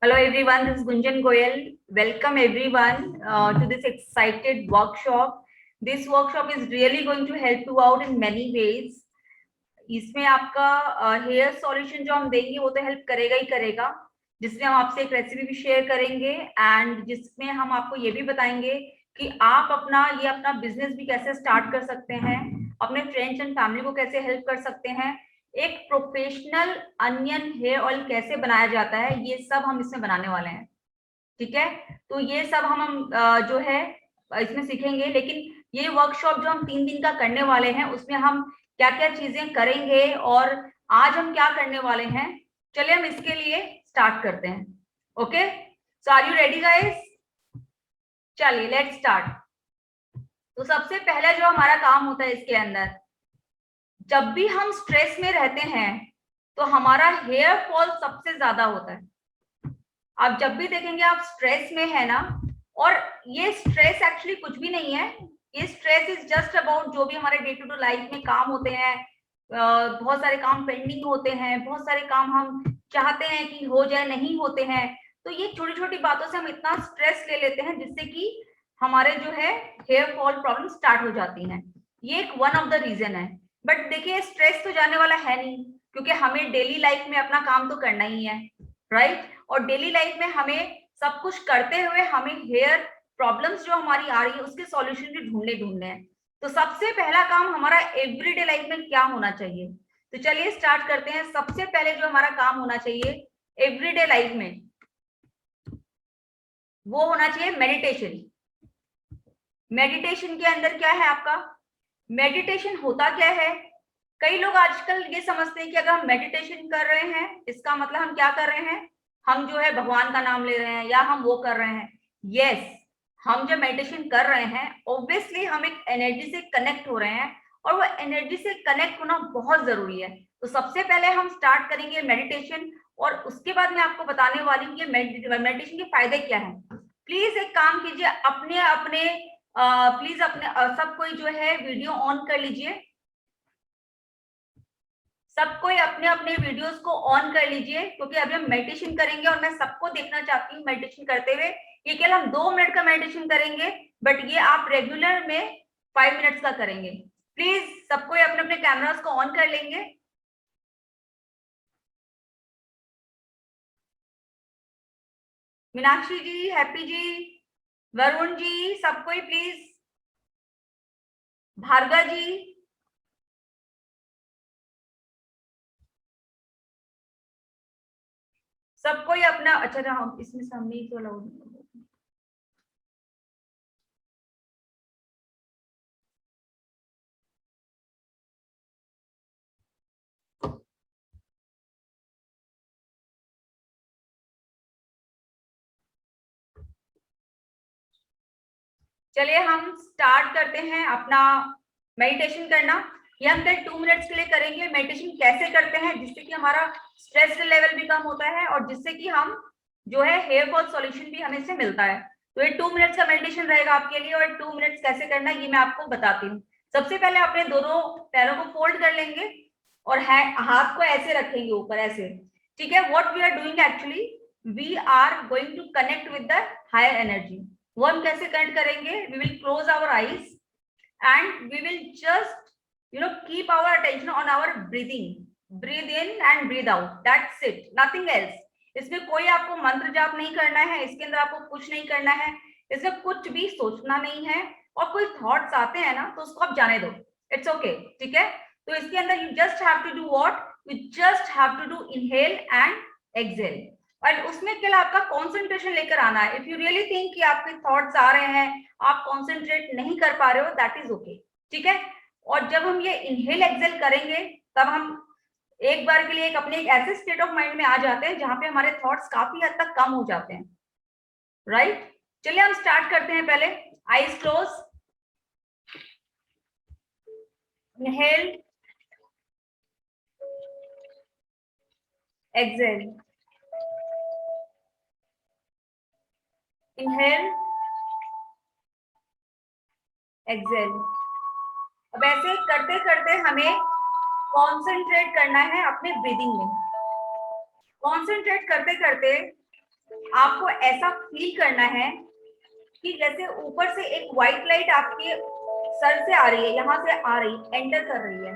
Hello everyone, this is Gunjan Goyal. Welcome everyone to this excited workshop. This workshop is really going to help you out in many ways. इसमें आपका hair solution जो हम देंगे वो तो help करेगा ही करेगा, जिसमें हम आपसे एक रेसिपी भी शेयर करेंगे एंड जिसमें हम आपको ये भी बताएंगे कि आप अपना बिजनेस भी कैसे स्टार्ट कर सकते हैं, अपने फ्रेंड्स एंड फैमिली को कैसे हेल्प कर सकते हैं, एक प्रोफेशनल अनियन हेयर ऑयल कैसे बनाया जाता है, ये सब हम इसमें बनाने वाले हैं। ठीक है, तो ये सब हम जो है इसमें सीखेंगे। लेकिन ये वर्कशॉप जो हम 3 दिन का करने वाले हैं उसमें हम क्या क्या चीजें करेंगे और आज हम क्या करने वाले हैं, चलिए हम इसके लिए स्टार्ट करते हैं। Okay, so are you ready guys? चलिए लेट्स स्टार्ट। तो सबसे पहला जो हमारा काम होता है इसके अंदर, जब भी हम स्ट्रेस में रहते हैं तो हमारा हेयर फॉल सबसे ज्यादा होता है। आप जब भी देखेंगे आप स्ट्रेस में है ना, और ये स्ट्रेस एक्चुअली कुछ भी नहीं है, ये स्ट्रेस इज जस्ट अबाउट जो भी हमारे डे टू डे लाइफ में काम होते हैं, बहुत सारे काम पेंडिंग होते हैं, बहुत सारे काम हम चाहते हैं कि हो जाए, नहीं होते हैं। तो ये छोटी छोटी बातों से हम इतना स्ट्रेस ले लेते हैं जिससे कि हमारे जो है हेयर फॉल प्रॉब्लम स्टार्ट हो जाती हैं। ये एक वन ऑफ द रीजन है। बट देखिए स्ट्रेस तो जाने वाला है नहीं, क्योंकि हमें डेली लाइफ में अपना काम तो करना ही है, राइट? और डेली लाइफ में हमें सब कुछ करते हुए हमें हेयर प्रॉब्लम्स जो हमारी आ रही है उसके सॉल्यूशन भी ढूंढने हैं। तो सबसे पहला काम हमारा एवरीडे लाइफ में क्या होना चाहिए, तो चलिए स्टार्ट करते हैं। सबसे पहले जो हमारा काम होना चाहिए एवरीडे लाइफ में, वो होना चाहिए मेडिटेशन। मेडिटेशन के अंदर क्या है आपका, मेडिटेशन होता क्या है? कई लोग आजकल ये समझते हैं कि अगर हम मेडिटेशन कर रहे हैं इसका मतलब हम क्या कर रहे हैं, हम जो है भगवान का नाम ले रहे हैं या हम वो कर रहे हैं। यस, हम जब मेडिटेशन कर रहे हैं ऑब्वियसली हम एक एनर्जी से कनेक्ट हो रहे हैं, और वो एनर्जी से कनेक्ट होना बहुत जरूरी है। तो सबसे पहले हम स्टार्ट करेंगे मेडिटेशन, और उसके बाद मैं आपको बताने वाली हूँ कि मेडिटेशन के फायदे क्या हैं। प्लीज एक काम कीजिए, अपने अपने प्लीज अपने सब कोई जो है वीडियो ऑन कर लीजिए, सब कोई अपने अपने वीडियोस को ऑन कर लीजिए, क्योंकि अभी हम मेडिटेशन करेंगे और मैं सबको देखना चाहती हूँ मेडिटेशन करते हुए। ये केवल हम 2 मिनट का मेडिटेशन करेंगे, बट ये आप रेगुलर में 5 मिनट्स का करेंगे। प्लीज सब कोई अपने अपने कैमरास को ऑन कर लेंगे। मीनाक्षी जी, हैप्पी जी, वरुण जी, सब कोई प्लीज, भार्गव जी, सब कोई अपना, अच्छा हम इसमें सामने तो अलाउड, चलिए हम स्टार्ट करते हैं अपना मेडिटेशन करना। ये हम कल 2 मिनट्स के लिए करेंगे। मेडिटेशन कैसे करते हैं जिससे कि हमारा स्ट्रेस लेवल भी कम होता है और जिससे कि हम जो है हेयर फॉल सॉल्यूशन भी हमें इससे मिलता है। तो ये 2 मिनट्स का मेडिटेशन रहेगा आपके लिए, और 2 मिनट्स कैसे करना है ये मैं आपको बताती हूँ। सबसे पहले अपने दोनों पैरों को फोल्ड कर लेंगे और हाथ को ऐसे रखेंगे ऊपर, ऐसे। ठीक है, what we are doing actually, we are going to connect with the higher energy. वो हम कैसे कनेक्ट करेंगे, we will close our eyes and we will just keep our attention on our breathing, breathe in and breathe out, that's it, nothing else. इसमें कोई आपको मंत्र जाप नहीं करना है, इसके अंदर आपको कुछ नहीं करना है, इसमें कुछ भी सोचना नहीं है। और कोई थॉट्स आते हैं ना तो उसको आप जाने दो, इट्स ओके। ठीक है, तो इसके अंदर you just have to do what, you just have to do inhale and exhale, और उसमें के लिए आपका कॉन्सेंट्रेशन लेकर आना है। इफ यू रियली थिंक कि आपके थॉट्स आ रहे हैं, आप कॉन्सेंट्रेट नहीं कर पा रहे हो, दैट इज ओके। ठीक है, और जब हम ये इनहेल एक्सहेल करेंगे तब हम एक बार के लिए अपने एक ऐसे स्टेट ऑफ माइंड में आ जाते हैं जहां पे हमारे थॉट्स काफी हद तक कम हो जाते हैं, राइट? चलिए हम स्टार्ट करते हैं। पहले eyes close, inhale, exhale, inhale, exhale. अब ऐसे करते करते हमें कॉन्सेंट्रेट करना है अपने ब्रीदिंग में। कॉन्सेंट्रेट करते करते आपको ऐसा फील करना है कि जैसे ऊपर से एक व्हाइट लाइट आपके सर से आ रही है, यहाँ से आ रही, एंटर कर रही है,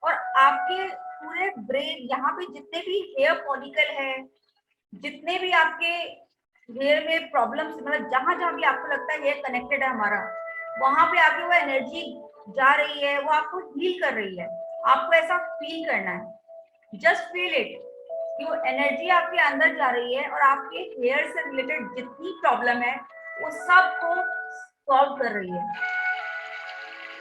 और आपके पूरे ब्रेन, यहाँ पे जितने भी हेयर फॉलिकल है, जितने भी आपके हेयर में प्रॉब्लम्स, मतलब जहां जहां भी आपको लगता है हेयर कनेक्टेड है हमारा, वहां पे आपकी वो एनर्जी जा रही है, वो आपको हील कर रही है। आपको ऐसा फील करना है, जस्ट फील इट कि वो एनर्जी आपके अंदर जा रही है और आपके हेयर से रिलेटेड जितनी प्रॉब्लम है वो सबको सॉल्व कर रही है।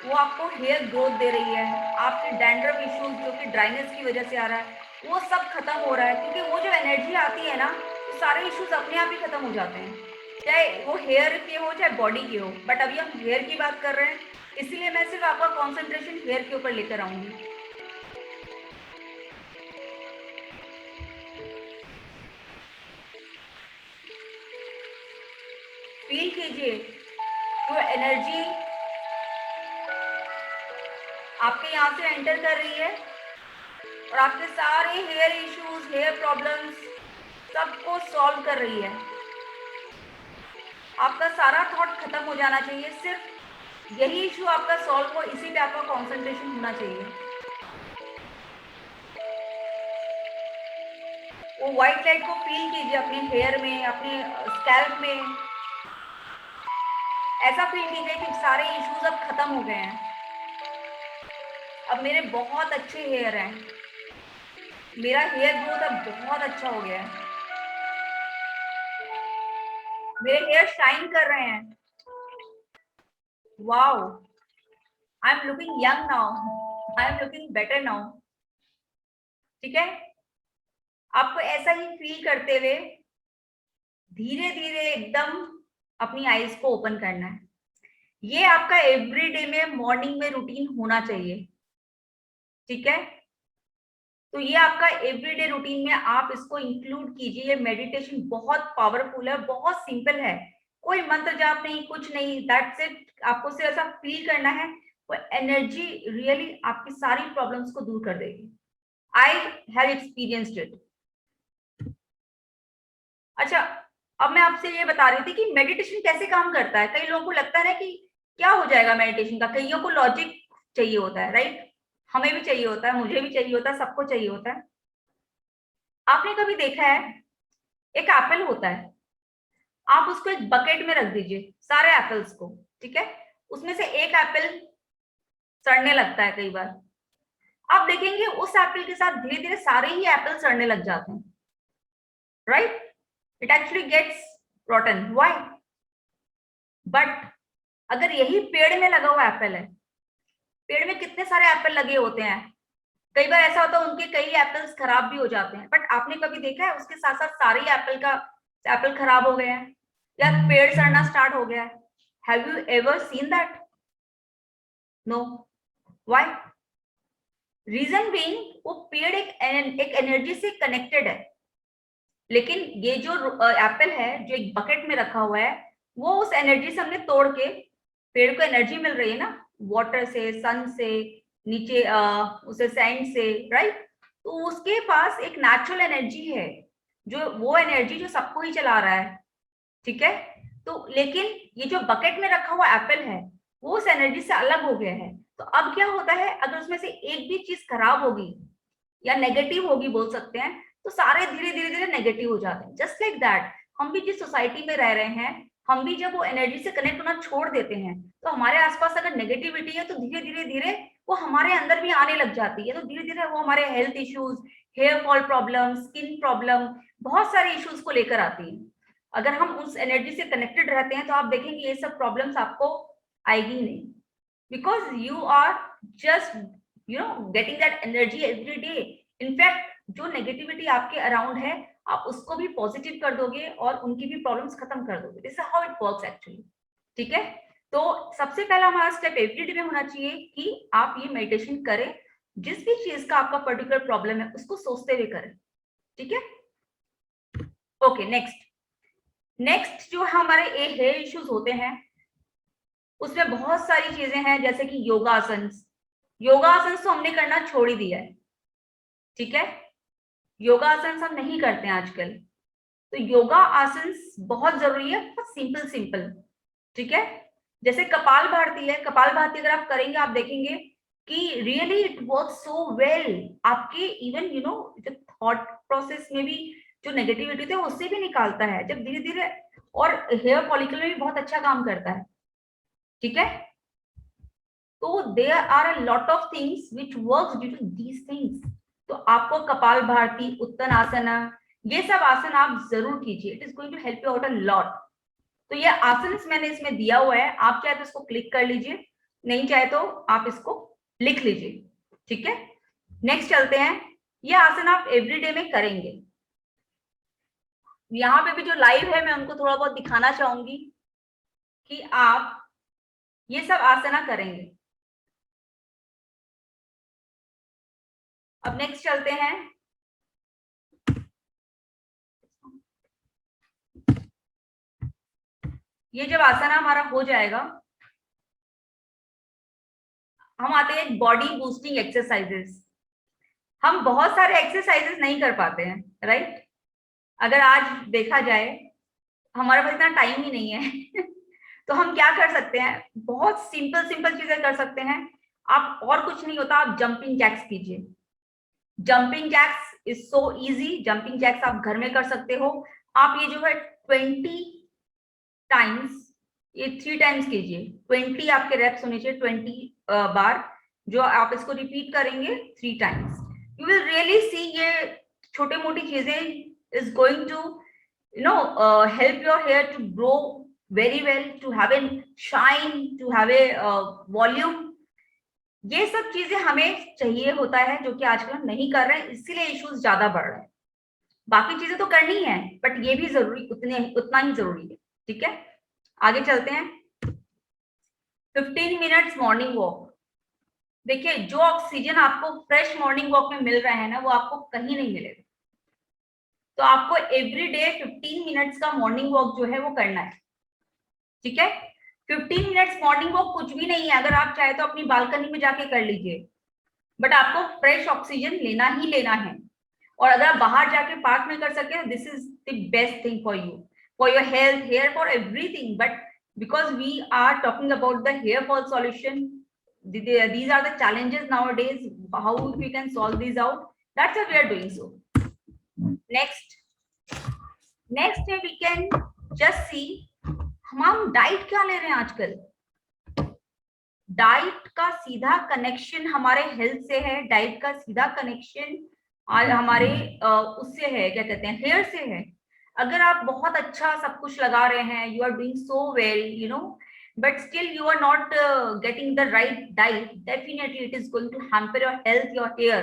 वो आपको हेयर ग्रोथ दे रही है, आपके डैंड्रफ इश्यूज जो कि ड्राइनेस की वजह से आ रहा है वो सब खत्म हो रहा है, क्योंकि वो जो एनर्जी आती है ना, तो सारे इश्यूज अपने आप ही खत्म हो जाते हैं, चाहे वो हेयर के हो चाहे बॉडी के हो। बट अभी हम हेयर की बात कर रहे हैं, इसलिए मैं सिर्फ आपका कॉन्सेंट्रेशन हेयर के ऊपर लेकर आऊंगी। फील कीजिए जो एनर्जी आपके यहाँ से एंटर कर रही है और आपके सारे हेयर इश्यूज, हेयर प्रॉब्लम्स सबको सॉल्व कर रही है। आपका सारा थॉट खत्म हो जाना चाहिए, सिर्फ यही इशू आपका सॉल्व हो, इसी पे आपका कंसंट्रेशन होना चाहिए। वो व्हाइट लाइट को फील कीजिए अपने हेयर में, अपने स्कैल्प में। ऐसा फील कीजिए कि सारे इश्यूज अब खत्म हो गए हैं, अब मेरे बहुत अच्छे हेयर हैं, मेरा हेयर ग्रोथ अब बहुत अच्छा हो गया है, मेरे हेयर शाइन कर रहे हैं। Wow, I am looking young now, I am looking better now. ठीक है, आपको ऐसा ही फील करते हुए धीरे धीरे एकदम अपनी आईज को ओपन करना है। ये आपका एवरीडे में मॉर्निंग में रूटीन होना चाहिए। ठीक है, तो ये आपका एवरीडे रूटीन में आप इसको इंक्लूड कीजिए। ये मेडिटेशन बहुत पावरफुल है, बहुत सिंपल है, कोई मंत्र जाप नहीं, कुछ नहीं, दैट्स इट। आपको सिर्फ ऐसा फील करना है, वो एनर्जी रियली आपकी सारी प्रॉब्लम्स को दूर कर देगी। I have experienced it. अच्छा, अब मैं आपसे ये बता रही थी कि मेडिटेशन कैसे काम करता है। कई लोगों को लगता है ना कि क्या हो जाएगा मेडिटेशन का, कईयों को लॉजिक चाहिए होता है, राइट? हमें भी चाहिए होता है, मुझे भी चाहिए होता है, सबको चाहिए होता है। आपने कभी देखा है, एक एप्पल होता है, आप उसको एक बकेट में रख दीजिए सारे एप्पल्स को, ठीक है, उसमें से एक एप्पल सड़ने लगता है कई बार। आप देखेंगे उस एप्पल के साथ धीरे धीरे सारे ही एप्पल सड़ने लग जाते हैं, right? It actually gets rotten, why? But अगर यही पेड़ में लगा हुआ एप्पल है, पेड़ में कितने सारे एप्पल लगे होते हैं, कई बार ऐसा होता है उनके कई एप्पल्स खराब भी हो जाते हैं, बट आपने कभी देखा है उसके साथ साथ सारे एप्पल खराब हो गए हैं या पेड़ सड़ना स्टार्ट हो गया है? Have you ever seen that? No. Why? Reason being, वो पेड़ एक एनर्जी से कनेक्टेड है, लेकिन ये जो एप्पल है जो एक बकेट में रखा हुआ है, वो उस एनर्जी से हमने तोड़ के, पेड़ को एनर्जी मिल रही है ना वाटर से, सन से, नीचे उसे सैंड से, राइट? तो उसके पास एक नेचुरल एनर्जी है, जो वो एनर्जी जो सबको ही चला रहा है। ठीक है, तो लेकिन ये जो बकेट में रखा हुआ एप्पल है वो उस एनर्जी से अलग हो गया है। तो अब क्या होता है, अगर उसमें से एक भी चीज खराब होगी या नेगेटिव होगी बोल सकते हैं, तो सारे धीरे धीरे धीरे नेगेटिव हो जाते हैं। जस्ट लाइक दैट, हम भी जिस सोसाइटी में रह रहे हैं, हम भी जब वो एनर्जी से कनेक्ट होना छोड़ देते हैं, तो हमारे आसपास अगर नेगेटिविटी है तो धीरे धीरे धीरे वो हमारे अंदर भी आने लग जाती है। तो धीरे धीरे वो हमारे health issues, hair fall problem, skin problem, बहुत सारे इश्यूज को लेकर आती है। अगर हम उस एनर्जी से कनेक्टेड रहते हैं तो आप देखेंगे ये सब प्रॉब्लम्स आपको आएगी नहीं, because you are just getting that energy every day. In fact जो नेगेटिविटी आपके अराउंड है, आप उसको भी पॉजिटिव कर दोगे और उनकी भी प्रॉब्लम्स खत्म कर दोगे। This is how it works actually. ठीक है, तो सबसे पहला हमारा स्टेप एवरीडे में होना चाहिए कि आप ये मेडिटेशन करें, जिस भी चीज का आपका पर्टिकुलर प्रॉब्लम है उसको सोचते हुए करें। ठीक है, ओके। नेक्स्ट जो हमारे हेयर इश्यूज होते हैं, उसमें बहुत सारी चीजें हैं, जैसे कि योगासन तो हमने करना छोड़ ही दिया है। ठीक है, योगासन हम नहीं करते हैं आजकल। तो योगा आसन बहुत जरूरी है, बहुत सिंपल सिंपल, ठीक है। जैसे कपाल भारती है, कपाल भारती अगर आप करेंगे आप देखेंगे कि really it work so well, आपके इवन यू नो जो थॉट प्रोसेस में भी जो नेगेटिविटी थे उससे भी निकालता है जब धीरे धीरे, और हेयर फॉलिकल में भी बहुत अच्छा काम करता है, ठीक है। तो there are a lot of things which works due to these things. तो आपको कपाल भारती, उत्तनासना, ये सब आसन आप जरूर कीजिए, it is going to help you out a lot. तो ये आसन मैंने इसमें दिया हुआ है, आप चाहे तो इसको क्लिक कर लीजिए, नहीं चाहे तो आप इसको लिख लीजिए, ठीक है। नेक्स्ट चलते हैं, ये आसन आप एवरीडे में करेंगे। यहाँ पे भी जो लाइव है मैं उनको थोड़ा बहुत दिखाना चाहूंगी कि आप ये सब आसना करेंगे। अब नेक्स्ट चलते हैं, ये जब आसना हमारा हो जाएगा, हम आते हैं बॉडी बूस्टिंग एक्सरसाइजेस। हम बहुत सारे एक्सरसाइजेस नहीं कर पाते हैं, राइट। अगर आज देखा जाए हमारे पास इतना टाइम ही नहीं है तो हम क्या कर सकते हैं, बहुत सिंपल सिंपल चीजें कर सकते हैं। आप और कुछ नहीं होता, आप जंपिंग जैक्स कीजिए। Jumping jacks is so easy, jumping jacks आप घर में कर सकते हो। आप ये जो है 20 टाइम्स, ये 3 टाइम्स कीजिए, 20 आपके रेप्स होने चाहिए, 20 बार जो आप इसको रिपीट करेंगे 3 times, you will really see ये छोटी मोटी चीजें is going to help your hair to grow very well, to have a shine, to have a volume। ये सब चीजें हमें चाहिए होता है जो कि आजकल हम नहीं कर रहे हैं, इसीलिए इश्यूज ज्यादा बढ़ रहे हैं। बाकी चीजें तो करनी है बट ये भी जरूरी, उतना ही जरूरी है, ठीक है। आगे चलते हैं, 15 मिनट्स मॉर्निंग वॉक। देखिए जो ऑक्सीजन आपको फ्रेश मॉर्निंग वॉक में मिल रहा है ना, वो आपको कहीं नहीं मिलेगा। तो आपको एवरी डे 15 मिनट्स का मॉर्निंग वॉक जो है वो करना है, ठीक है। 15 मिनट्स मॉर्निंग वॉक कुछ भी नहीं है, अगर आप चाहे तो अपनी बालकनी में जाके कर लीजिए, बट आपको फ्रेश ऑक्सीजन लेना ही लेना है। और अगर आप बाहर जाके पार्क में कर सके, this is the best thing for you, for your health, hair, for everything. But because we are talking about the hair fall solution, these are the challenges nowadays, how we can solve these out, that's why we are doing so. next we can just see हम diet क्या ले रहे हैं आजकल। Diet का सीधा connection हमारे health से है, डाइट का सीधा कनेक्शन हमारे उससे है, क्या कहते हैं, हेयर से है। अगर आप बहुत अच्छा सब कुछ लगा रहे हैं, you are doing so well, you know, but still you are not getting the right diet, definitely it is going to hamper your health, your hair।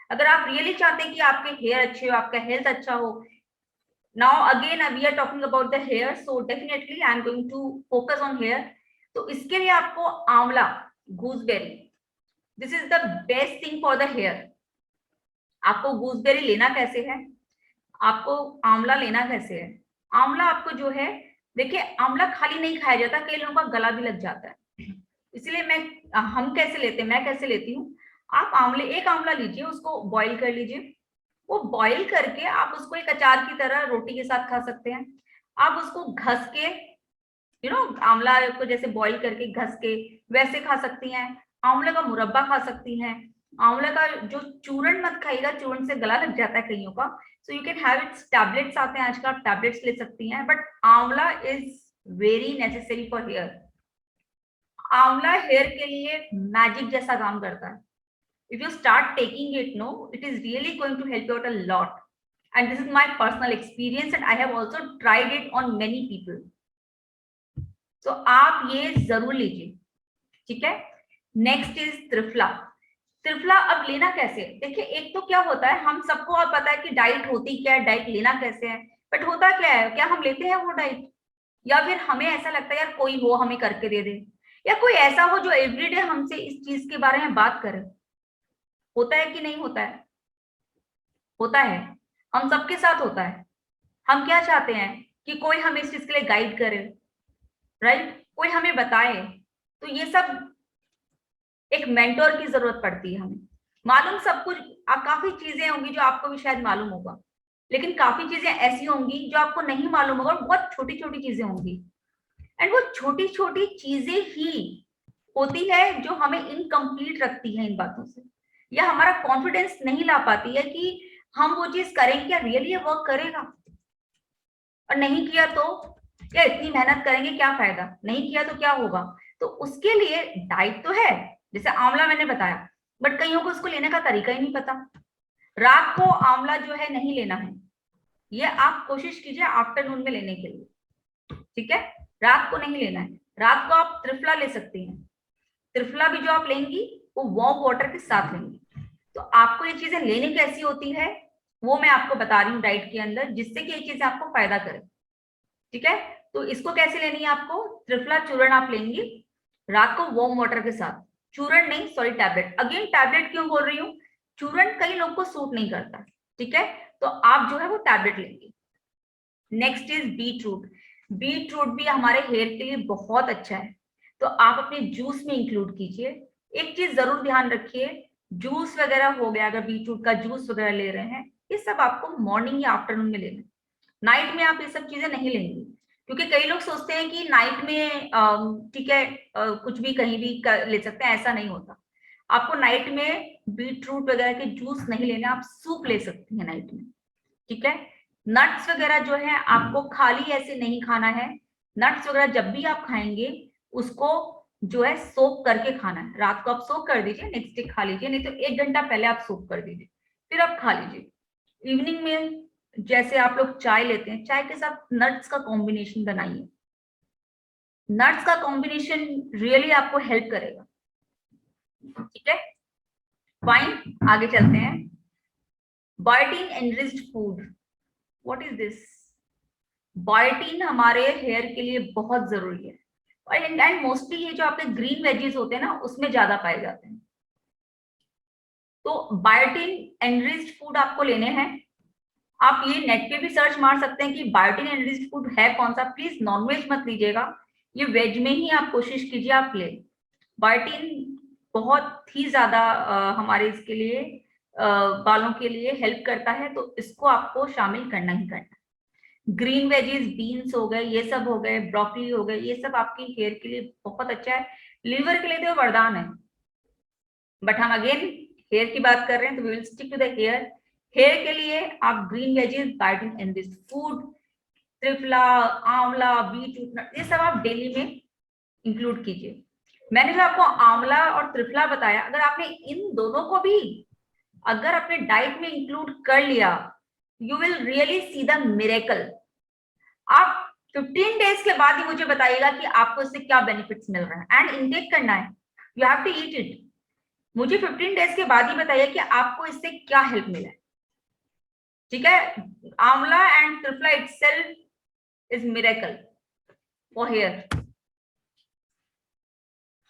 अगर आप रियली चाहते हैं कि आपके हेयर अच्छे हो, आपका हेल्थ अच्छा हो, now again we are talking about the hair, so definitely I am going to focus on hair। तो इसके लिए आपको amla, gooseberry, this is the best thing for the hair. आपको गूसबेरी लेना कैसे है, आपको आंवला लेना कैसे है। आंवला आपको जो है, देखिए आंवला खाली नहीं खाया जाता, कई लोगों का गला भी लग जाता है, इसलिए हम कैसे लेते हैं, मैं कैसे लेती हूँ। आप एक आंवला लीजिए, उसको बॉईल कर लीजिए, वो बॉईल करके आप उसको एक अचार की तरह रोटी के साथ खा सकते हैं। आप उसको घस के, आंवला को जैसे बॉईल करके घस के वैसे खा सकती हैं। आंवले का मुरब्बा खा सकती हैं। आंवले का जो चूर्ण मत खाइएगा, चूर्ण से गला लग जाता है कईयों का, so you can have it's, tablets आते हैं आजकल, आप टैबलेट्स ले सकती हैं, but amla is very necessary for hair. आंवला हेयर के लिए मैजिक जैसा काम करता है। If you start taking it, no, it is really going to help you out a lot, and this is my personal experience and I have also tried it on many people। तो आप ये जरूर लीजिए, ठीक है। Next is triphala. Triphala अब लेना कैसे, देखिए एक तो क्या होता है, हम सबको अब पता है कि डाइट होती क्या है, डाइट लेना कैसे है, बट होता क्या है, क्या हम लेते हैं वो डाइट, या फिर हमें ऐसा लगता है यार कोई हो हमें करके दे दे, या कोई ऐसा हो जो एवरीडे हमसे इस चीज के बारे में बात करे। होता है कि नहीं होता है, होता है, हम सबके साथ होता है। हम क्या चाहते हैं कि कोई हमें इस चीज के लिए गाइड करे, राइट, कोई हमें बताए। तो ये सब एक मेंटोर की जरूरत पड़ती है हमें। मालूम सब कुछ, काफी चीजें होंगी जो आपको भी शायद मालूम होगा, लेकिन काफी चीजें ऐसी होंगी जो आपको नहीं मालूम होगा, बहुत छोटी छोटी चीजें होंगी, एंड वो छोटी छोटी चीजें ही होती है जो हमें इनकम्प्लीट रखती है इन बातों से, या हमारा कॉन्फिडेंस नहीं ला पाती है कि हम वो चीज करेंगे, क्या रियली ये वर्क करेगा, और नहीं किया तो क्या, इतनी मेहनत करेंगे क्या फायदा, नहीं किया तो क्या होगा। तो उसके लिए डाइट तो है, जैसे आंवला मैंने बताया, बट कईयों को उसको लेने का तरीका ही नहीं पता। रात को आंवला जो है नहीं लेना है, ये आप कोशिश कीजिए आफ्टरनून में लेने के लिए, ठीक है। रात को नहीं लेना है, रात को आप त्रिफला ले सकती हैं। त्रिफला भी जो आप लेंगी वो वार्म वाटर के साथ लेंगी। तो आपको ये चीजें लेनी कैसी होती है वो मैं आपको बता रही हूँ डाइट के अंदर, जिससे कि ये चीजें आपको फायदा करे, ठीक है। तो इसको कैसे लेनी है आपको, त्रिफला चूर्ण आप लेंगी रात को वार्म वाटर के साथ, चूर्ण नहीं सॉरी टैबलेट, अगेन टैबलेट क्यों बोल रही हूँ, चूर्ण कई लोग को सूट नहीं करता, ठीक है, तो आप जो है वो टैबलेट लेंगे। Next is beet root. Beet root भी हमारे हेयर के लिए बहुत अच्छा है, तो आप अपने जूस में इंक्लूड कीजिए। एक चीज जरूर ध्यान रखिए, जूस वगैरह हो गया, अगर बीट रूट का जूस वगैरह ले रहे हैं, ये सब आपको मॉर्निंग या आफ्टरनून में लेना है, नाइट में आप ये सब चीजें नहीं लेंगी, क्योंकि कई लोग सोचते हैं कि नाइट में ठीक है कुछ भी कहीं भी ले सकते हैं, ऐसा नहीं होता। आपको नाइट में बीट रूट वगैरह के जूस नहीं लेना, आप सूप ले सकती हैं नाइट में, ठीक है। नट्स वगैरह जो है आपको खाली ऐसे नहीं खाना है, नट्स वगैरह जब भी आप खाएंगे उसको जो है सोक करके खाना है। रात को आप सोक कर दीजिए, नेक्स्ट डे खा लीजिए, नहीं तो 1 घंटा पहले आप सोक कर दीजिए, फिर आप खा लीजिए। इवनिंग में जैसे आप लोग चाय लेते हैं, चाय के साथ नट्स का कॉम्बिनेशन बनाइए, नट्स का कॉम्बिनेशन रियली आपको हेल्प करेगा, ठीक है। फाइन, आगे चलते हैं। Biotin enriched food, what is this. Biotin हमारे हेयर के लिए बहुत जरूरी है, और एंड मोस्टली ये जो आपके ग्रीन वेजीज होते हैं ना उसमें ज्यादा पाए जाते हैं। तो बायोटीन एनरिच्ड फूड आपको लेने हैं। आप ये नेट पे भी सर्च मार सकते हैं कि बायोटीन एनरिच्ड फूड है कौन सा। प्लीज नॉनवेज मत लीजिएगा, ये वेज में ही आप कोशिश कीजिए आप ले। बायोटीन बहुत ही ज्यादा हमारे इसके लिए बालों के लिए हेल्प करता है, तो इसको आपको शामिल करना ही करना। ग्रीन वेजीज, बीन्स हो गए, ये सब हो गए, ब्रोकली हो गए, ये सब आपके हेयर के लिए बहुत अच्छा है, लीवर के लिए तो वरदान है। बट हम अगेन हेयर की बात कर रहे हैं तो we will stick to the hair. Hair के लिए आप green veggies, biotin enriched food, triphala, amla, beet, ये सब आप डेली में इंक्लूड कीजिए। मैंने जो आपको आंवला और त्रिफला बताया, अगर आपने इन दोनों को भी अगर अपने डाइट में इंक्लूड कर लिया, you will really see the miracle. आप 15 डेज के बाद ही मुझे बताइएगा कि आपको इससे क्या बेनिफिट्स मिल रहा है, एंड इनटेक करना है, you have to eat it. मुझे 15 डेज के बाद ही बताइए कि आपको इससे क्या हेल्प मिला है, ठीक है। Amla and triphala itself is miracle for hair.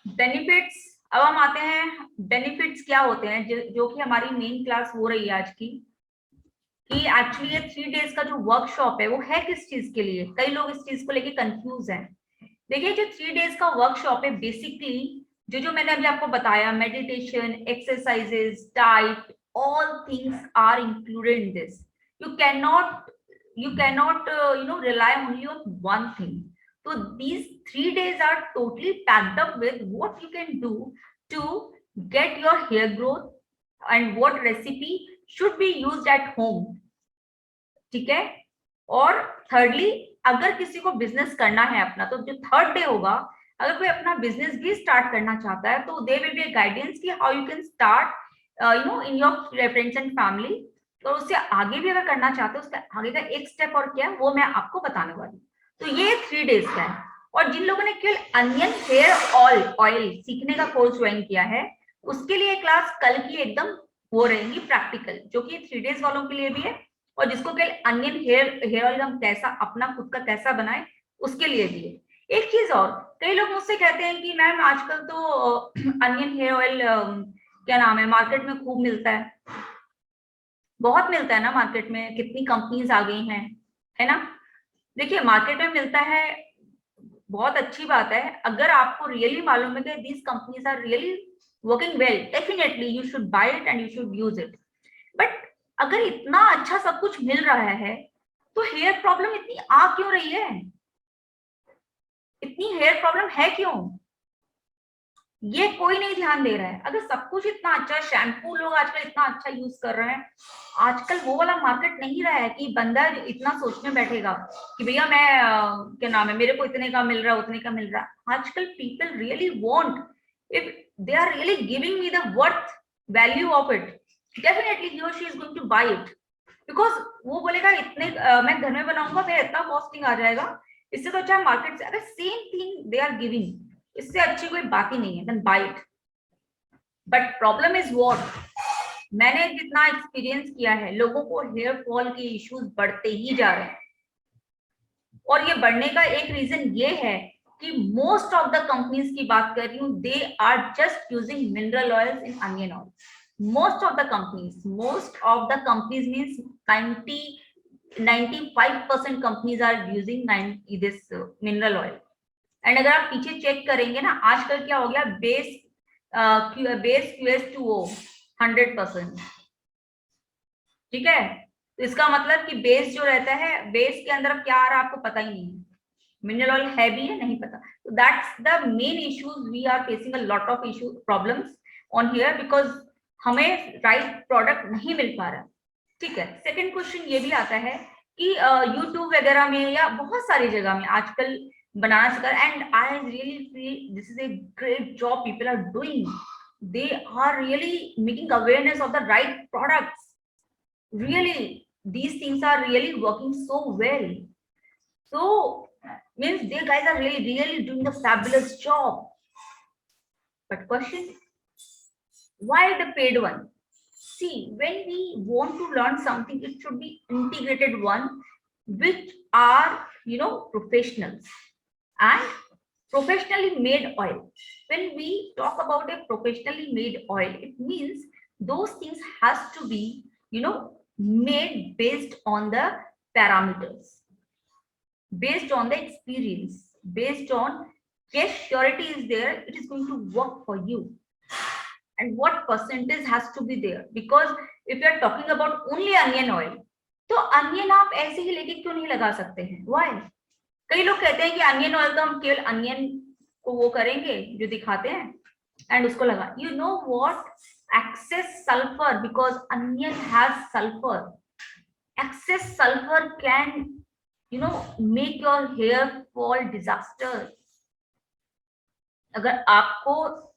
Benefits, अब हम आते हैं बेनिफिट्स क्या होते हैं, जो कि हमारी मेन क्लास हो रही है आज की, कि एक्चुअली ये 3 डेज का जो वर्कशॉप है वो है किस चीज के लिए। कई लोग इस चीज को लेके कंफ्यूज हैं। देखिए जो 3 डेज का वर्कशॉप है, बेसिकली जो मैंने अभी आपको बताया, meditation, exercises, diet, all things are included in this. you cannot rely only on one thing. So these 3 days are totally packed up with what you can do to get your hair growth and what recipe should be used at home, ठीक है। और thirdly, अगर किसी को business करना है अपना, तो जो थर्ड डे होगा, अगर कोई अपना बिजनेस भी स्टार्ट करना चाहता है तो दे विल बी गाइडेंस कि how you can start in your friends and family. तो उससे आगे भी अगर करना चाहते हो, उसका आगे का एक स्टेप और क्या है वो मैं आपको बताने वाली हूँ। तो ये 3 डेज का है। और जिन लोगों ने केवल अनियन हेयर ऑयल सीखने का कोर्स ज्वाइन किया है, उसके लिए क्लास कल की एकदम वो रहेंगी प्रैक्टिकल, जो कि 3 डेज वालों के लिए भी है, और जिसको केवल अनियन हेयर ऑयल हम कैसा अपना खुद का कैसा बनाए उसके लिए भी है। एक चीज और, कई लोग मुझसे कहते हैं कि मैम आजकल तो अनियन हेयर ऑयल क्या नाम है मार्केट में खूब मिलता है, बहुत मिलता है ना मार्केट में, कितनी कंपनीज आ गई हैं, है ना। देखिए मार्केट में मिलता है, बहुत अच्छी बात है। अगर आपको रियली मालूम है कि these companies are really working well, definitely you should buy it and you should use it. But अगर इतना अच्छा सब कुछ मिल रहा है तो हेयर प्रॉब्लम इतनी आ क्यों रही है? इतनी हेयर प्रॉब्लम है क्यों? ये कोई नहीं ध्यान दे रहा है। अगर सब कुछ इतना अच्छा, शैम्पू लोग आजकल इतना अच्छा यूज कर रहे हैं, आजकल वो वाला मार्केट नहीं रहा है कि बंदा इतना सोचने बैठेगा कि भैया मैं क्या नाम है, मेरे को इतने का मिल रहा है, उतने का मिल रहा है। आजकल people really want, if they are really giving me the worth value of it, definitely he और she is going to buy it, because वो बोलेगा इतने मैं घर में बनाऊंगा, फिर इतना कॉस्टिंग आ जाएगा, इससे तो अच्छा मार्केट से। अगर same thing they are giving, इससे अच्छी कोई बात ही नहीं है, then buy it. But problem is what, मैंने जितना एक्सपीरियंस किया है, लोगों को हेयर फॉल के इश्यूज बढ़ते ही जा रहे हैं। और ये बढ़ने का एक रीजन ये है कि मोस्ट ऑफ द कंपनीज की बात कर रही हूँ, they are just using mineral oils in onion oil. most of the companies means 95% companies are using this mineral oil। And अगर आप पीछे चेक करेंगे ना, आजकल क्या हो गया, बेस QS2O 100%, ठीक है। तो इसका मतलब कि बेस जो रहता है, बेस के अंदर अब क्या आ रहा है आपको पता ही नहीं है, मिनरल ऑयल है भी है नहीं पता। तो that's the main issues, we are facing a lot of issue problems on here, because हमें राइट प्रोडक्ट नहीं मिल पा रहा, ठीक है। सेकंड क्वेश्चन ये भी आता है कि यूट्यूब वगैरह में या बहुत सारी जगह में आजकल बनाना सिखा, and I really feel this is a great job people are doing, they are really making awareness of the right products, really these things are really working so well, so means they guys are really doing a fabulous job. But question, why the paid one? See, when we want to learn something, it should be integrated one, which are, you know, professionals and professionally made oil. When we talk about a professionally made oil, it means those things has to be, you know, made based on the parameters, based on the experience, based on, yes, surety is there, it is going to work for you, and what percentage has to be there, because if you are talking about only onion oil, तो onion आप ऐसे ही लेके क्यों नहीं लगा सकते हैं? Why? कई लोग कहते हैं कि अनियन ऑयल तो हम केवल अनियन को वो करेंगे जो दिखाते हैं एंड उसको लगा, you know what, excess sulfur, because onion has sulfur, excess sulfur can, you know, make your hair fall disaster। अगर आपको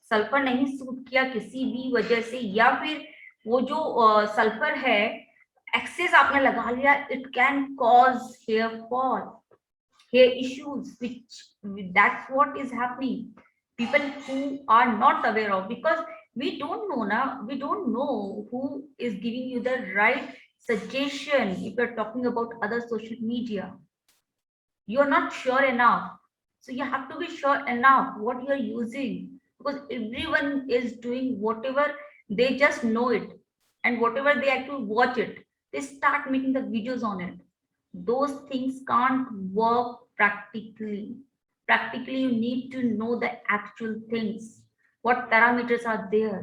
सल्फर नहीं सूट किया किसी भी वजह से, या फिर वो जो सल्फर है एक्सेस आपने लगा लिया, it can cause hair fall, hair issues, which that's what is happening, people who are not aware of, because we don't know now, we don't know who is giving you the right suggestion. If you're talking about other social media, you're not sure enough, so you have to be sure enough what you're using, because everyone is doing whatever they just know it, and whatever they actually watch it, they start making the videos on it. Those things can't work practically. Practically, you need to know the actual things, what parameters are there.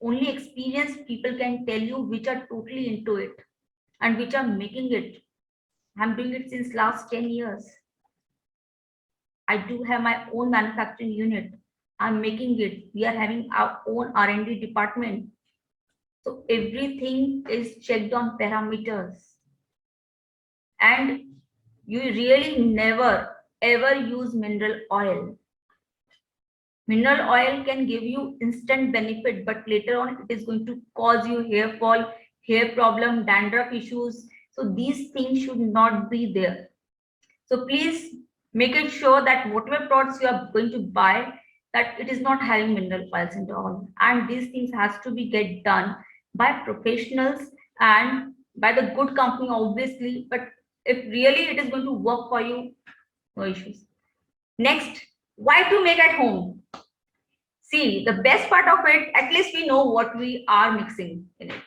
Only experienced people can tell you which are totally into it and which are making it. I'm doing it since last 10 years. I do have my own manufacturing unit. I'm making it. We are having our own R&D department. So everything is checked on parameters. And you really never ever use mineral oil. Mineral oil can give you instant benefit, but later on it is going to cause you hair fall, hair problem, dandruff issues. So these things should not be there. So please make it sure that whatever products you are going to buy, that it is not having mineral oils and all. And these things has to be get done by professionals and by the good company, obviously. But if really it is going to work for you, no issues. Next, why to make at home? See, the best part of it, at least we know what we are mixing in it.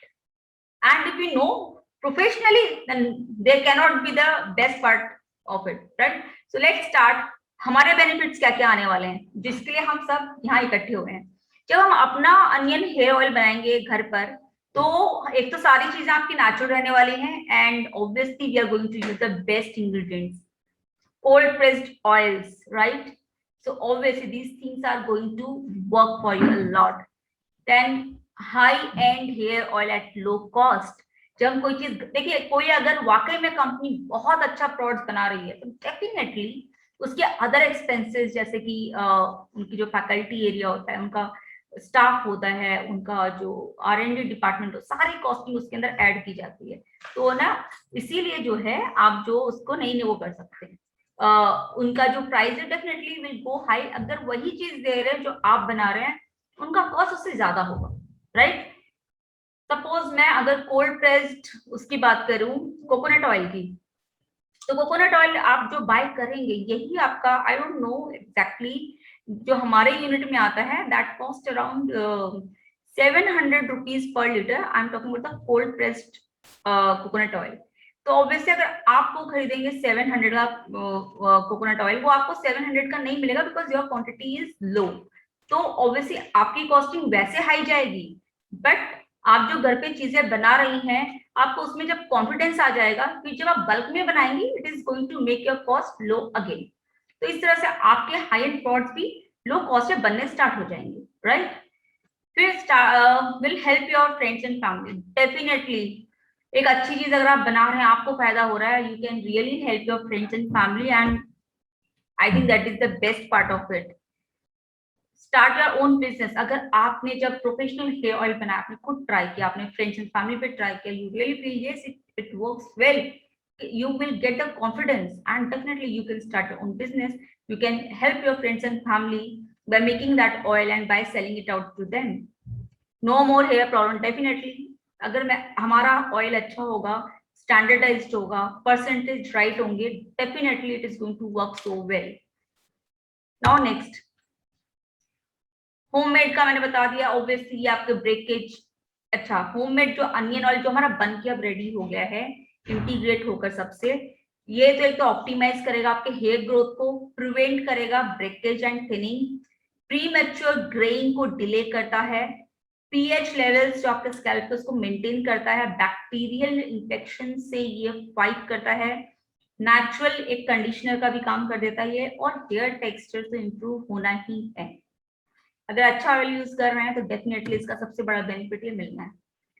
And if we know professionally, then there cannot be the best part of it, right? So let's start. हमारे benefits क्या क्या आने वाले हैं जिसके लिए हम सब यहाँ इकट्ठे हुए हैं। जब हम अपना अनियन हेयर ऑयल बनाएंगे घर पर, तो एक तो सारी चीजें आपकी नेचुरल रहने वाली हैं, and obviously we are going to use the best ingredients, cold pressed oils, right? So obviously these things are going to work for you a lot. Then high end hair oil at low cost. जब हम कोई चीज देखिए, कोई अगर वाकई में company बहुत अच्छा प्रोडक्ट बना रही है तो डेफिनेटली उसके अदर एक्सपेंसेस, जैसे कि उनकी जो फैकल्टी एरिया होता है, उनका स्टाफ होता है, उनका जो R&D डिपार्टमेंट हो, सारी कॉस्टिंग उसके अंदर ऐड की जाती है। तो ना इसीलिए जो है आप जो उसको नहीं वो कर सकते, उनका जो प्राइस है डेफिनेटली विल गो हाई। अगर वही चीज दे रहे हैं जो आप बना रहे हैं, उनका कॉस्ट उससे ज्यादा होगा, राइट? सपोज मैं अगर कोल्ड प्रेस्ड उसकी बात करूं, कोकोनट ऑयल की, तो कोकोनट ऑयल आप जो बाय करेंगे यही आपका, आई डोंट नो एग्जैक्टली, जो हमारे यूनिट में आता है that cost around 700 rupees per litre. I am talking about the cold pressed coconut oil. तो ऑब्वियसली अगर आप वो खरीदेंगे 700 का कोकोनट ऑयल, वो आपको 700 का नहीं मिलेगा because your quantity is low. तो ऑब्वियसली आपकी कॉस्टिंग वैसे हाई जाएगी, बट आप जो घर पे चीजें बना रही हैं, आपको उसमें जब कॉन्फिडेंस आ जाएगा, फिर जब आप बल्क में बनाएंगे it is going to make your cost low again. तो इस तरह से आपके हाई एंड प्रोडक्ट्स भी लो कॉस्ट में बनने स्टार्ट हो जाएंगे, राइट? फिर will help your friends and family. Definitely एक अच्छी चीज अगर आप बना रहे हैं, आपको फायदा हो रहा है, you can really help your friends and family, and I think that is the best part of it. Start your own business. अगर आपने जब प्रोफेशनल हेयर ऑयल बनाया, आपने खुद ट्राई किया, आपने फ्रेंड्स एंड फैमिली पे ट्राई किया, you really feel yes it works well, you will get the confidence and definitely you can start your own business. You can help your friends and family by making that oil and by selling it out to them. No more hair problem. Definitely अगर मैं हमारा oil अच्छा होगा, standardized होगा, percentage right होंगे, definitely it is going to work so well. Now next, homemade का मैंने बता दिया, ऑब्वियसली ये आपके ब्रेकेज। अच्छा, होममेड जो अनियन ऑयल जो हमारा बन के अब रेडी हो गया है, इंटीग्रेट होकर सबसे, ये तो एक तो ऑप्टिमाइज करेगा आपके हेयर ग्रोथ को, प्रिवेंट करेगा breakage and thinning, premature greying को डिले करता है, पीएच लेवल्स जो आपके स्कैल्प पे उसको मेंटेन करता है, बैक्टीरियल इंफेक्शन से ये फाइट करता है, नेचुरल एक कंडीशनर का भी काम कर देता है ये, और हेयर टेक्सचर तो इंप्रूव होना ही है। अगर अच्छा ऑयल यूज कर रहे हैं तो डेफिनेटली इसका सबसे बड़ा बेनिफिट ये मिलना है।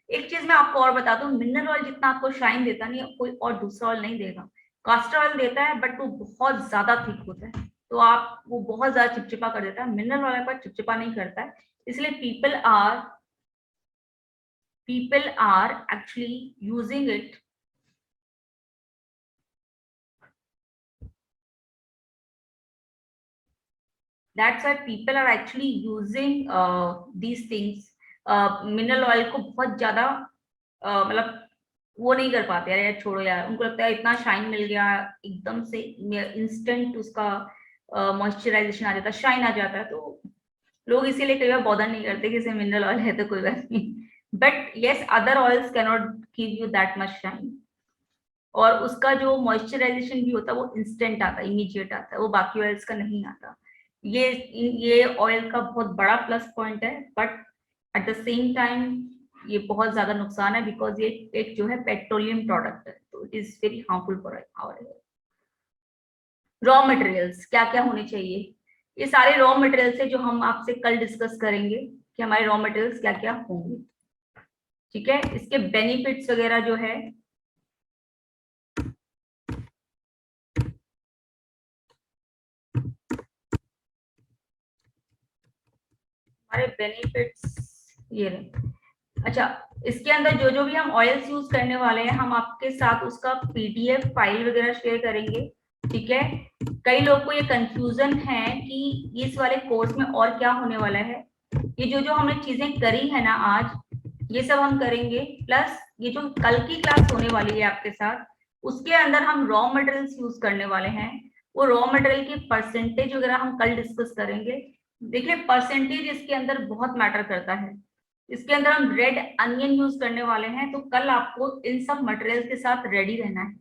एक चीज मैं आपको और बता दूं, मिनरल ऑयल जितना आपको शाइन देता नहीं, कोई और दूसरा ऑयल नहीं देगा। कास्टर ऑयल देता है बट वो बहुत ज्यादा थिक होता है, तो आप वो बहुत ज्यादा चिपचिपा कर देता है। मिनरल ऑयल पर चिपचिपा नहीं करता है, इसलिए people are actually using it. That's why people are actually using these things. Mineral oil को बहुत ज्यादा मतलब वो नहीं कर पाते, यार छोड़ो यार, उनको लगता है इतना शाइन मिल गया एकदम से, इंस्टेंट उसका मॉइस्चराइजेशन आ जाता है, शाइन आ जाता है, तो लोग इसीलिए कई बार बॉदर नहीं करते कि इसे मिनरल ऑयल है तो कोई बात नहीं। But yes, other oils can not give you that much shine, और उसका जो मॉइस्चराइजेशन भी होता है वो इंस्टेंट आता है, इमीडिएट आता है, वो बाकी ऑयल्स का नहीं आता। ये ऑयल का बहुत बड़ा प्लस पॉइंट है, but at the same time ये बहुत ज्यादा नुकसान है, बिकॉज ये एक जो है पेट्रोलियम प्रोडक्ट है, तो it is very harmful for our health. Raw materials क्या क्या होने चाहिए, ये सारे रॉ मटेरियल्स है जो हम आपसे कल डिस्कस करेंगे कि हमारे रॉ मटेरियल्स क्या क्या होंगे, ठीक है? इसके बेनिफिट्स वगैरह जो है, हमारे बेनिफिट्स ये रहे। अच्छा, इसके अंदर जो जो भी हम ऑयल्स यूज करने वाले हैं, हम आपके साथ उसका पीडीएफ फाइल वगैरह शेयर करेंगे, ठीक है? कई लोग को ये कंफ्यूजन है कि इस वाले कोर्स में और क्या होने वाला है। ये जो जो हमने चीजें करी है ना आज, ये सब हम करेंगे, प्लस ये जो कल की क्लास होने वाली है आपके साथ, उसके अंदर हम रॉ मटेरियल्स यूज करने वाले हैं। वो रॉ मटेरियल की परसेंटेज वगैरह हम कल डिस्कस करेंगे। देखिए, परसेंटेज इसके अंदर बहुत मैटर करता है। इसके अंदर हम रेड अनियन यूज करने वाले हैं, तो कल आपको इन सब मटेरियल के साथ रेडी रहना है।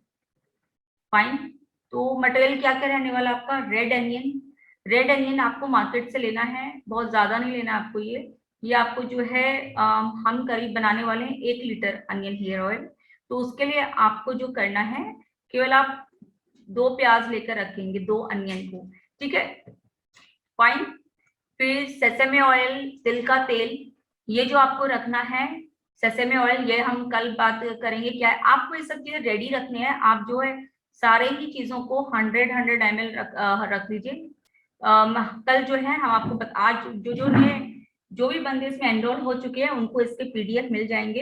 फाइन, तो मटेरियल क्या क्या रहने वाला आपका? Red onion. रेड अनियन आपको मार्केट से लेना है, बहुत ज्यादा नहीं लेना आपको ये, ये आपको जो है हम करीब बनाने वाले हैं 1 लीटर अनियन हेयर ऑयल। तो उसके लिए आपको जो करना है, केवल आप 2 प्याज लेकर रखेंगे, 2 अनियन को, ठीक है, फाइन। फिर सेसेमे ऑयल, तिल का तेल, ये जो आपको रखना है, सेसेमे ऑयल, ये हम कल बात करेंगे क्या है। आपको ये सब चीजें रेडी रखनी है। आप जो है सारे ही चीजों को 100 ml रख लीजिए। कल जो है हम आपको आज जो भी बंदे इसमें एनरोल हो चुके हैं उनको इसके पीडीएफ मिल जाएंगे,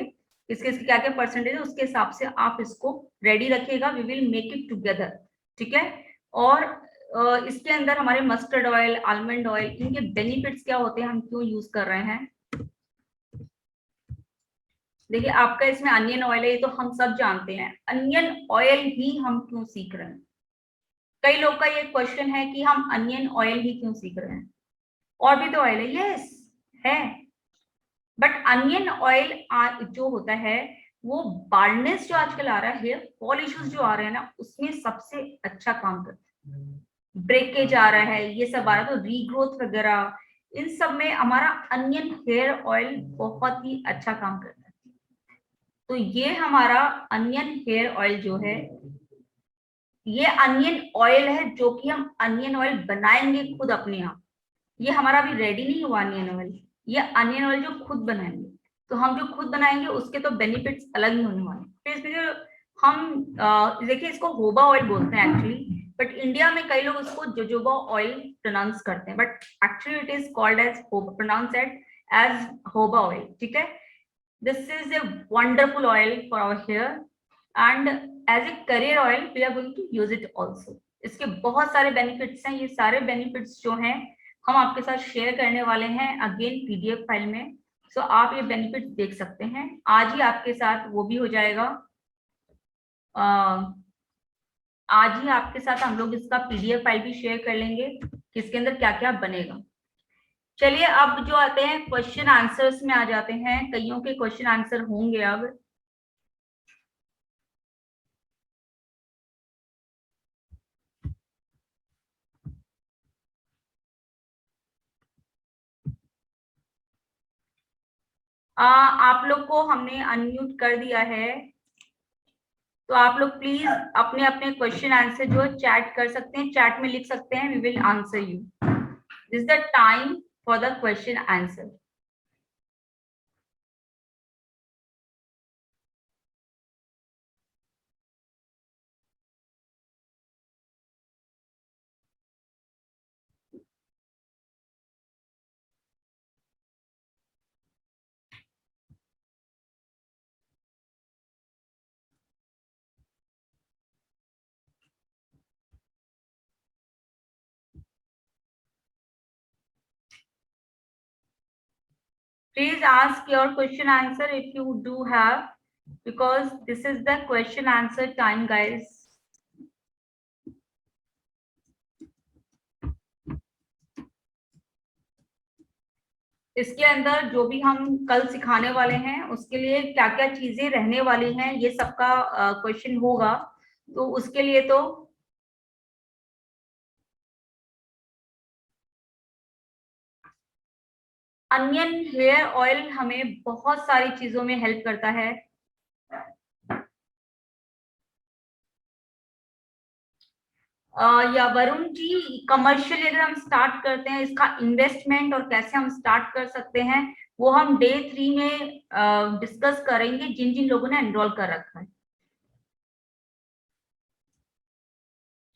इसके क्या क्या परसेंटेज है, उसके हिसाब से आप इसको रेडी रखिएगा। We will make it together, ठीक है। और इसके अंदर हमारे मस्टर्ड ऑयल, आलमंड ऑयल, इनके बेनिफिट्स क्या होते हैं, हम क्यों यूज कर रहे हैं। देखिए आपका इसमें अनियन ऑयल है, ये तो हम सब जानते हैं। अनियन ऑयल ही हम क्यों सीख रहे हैं, कई लोग का ये क्वेश्चन है कि हम अनियन ऑयल ही क्यों सीख रहे हैं, और भी तो ऑयल है, यस है, बट अनियन ऑयल जो होता है वो बाल्डनेस जो आजकल आ रहा है, हेयर फॉल इश्यूज जो आ रहे हैं ना, उसमें सबसे अच्छा काम करता है। ब्रेकेज आ रहा है, ये सब आ रहा है, तो रीग्रोथ वगैरह, इन सब में हमारा अनियन हेयर ऑयल बहुत ही अच्छा काम करता है। तो ये हमारा अनियन हेयर ऑयल जो है, ये अनियन ऑयल है जो कि हम अनियन ऑयल बनाएंगे खुद अपने आप। ये हमारा अभी रेडी नहीं हुआ अनियन ऑयल, ये अनियन ऑयल जो खुद बनाएंगे। तो हम जो खुद बनाएंगे उसके तो बेनिफिट्स अलग ही होने वाले। फिर इसमें जो हम देखिए, इसको होबा ऑयल बोलते हैं एक्चुअली, बट इंडिया में कई लोग उसको जोजोबा ऑयल प्रोनाउंस करते हैं, but actually it is called as pronounce as jojoba oil, ठीक है। This is a wonderful oil for our hair and as a carrier oil we are going to use it also. इसके बहुत सारे benefits हैं। ये सारे benefits जो हैं हम आपके साथ शेयर करने वाले हैं अगेन पीडीएफ फाइल में। सो आप ये बेनिफिट्स देख सकते हैं। आज ही आपके साथ वो भी हो जाएगा, आज ही आपके साथ हम लोग इसका पीडीएफ फाइल भी शेयर कर लेंगे कि इसके अंदर क्या क्या बनेगा। चलिए अब जो आते हैं क्वेश्चन आंसर्स में आ जाते हैं। कईयों के क्वेश्चन आंसर होंगे अब। आप लोग को हमने अनम्यूट कर दिया है, तो आप लोग प्लीज अपने अपने क्वेश्चन आंसर जो चैट कर सकते हैं, चैट में लिख सकते हैं, we will answer you. This the time for the question answer. Please ask your question answer if you do have, because this is the question answer time, guys. इसके अंदर जो भी हम कल सिखाने वाले हैं उसके लिए क्या क्या चीजें रहने वाली हैं, ये सबका क्वेश्चन होगा। तो उसके लिए तो अनियन हेयर ऑयल हमें बहुत सारी चीजों में हेल्प करता है। या वरुण जी, कमर्शियल अगर हम स्टार्ट करते हैं, इसका इन्वेस्टमेंट और कैसे हम स्टार्ट कर सकते हैं, वो हम डे 3 में डिस्कस करेंगे जिन जिन लोगों ने एनरोल कर रखा है।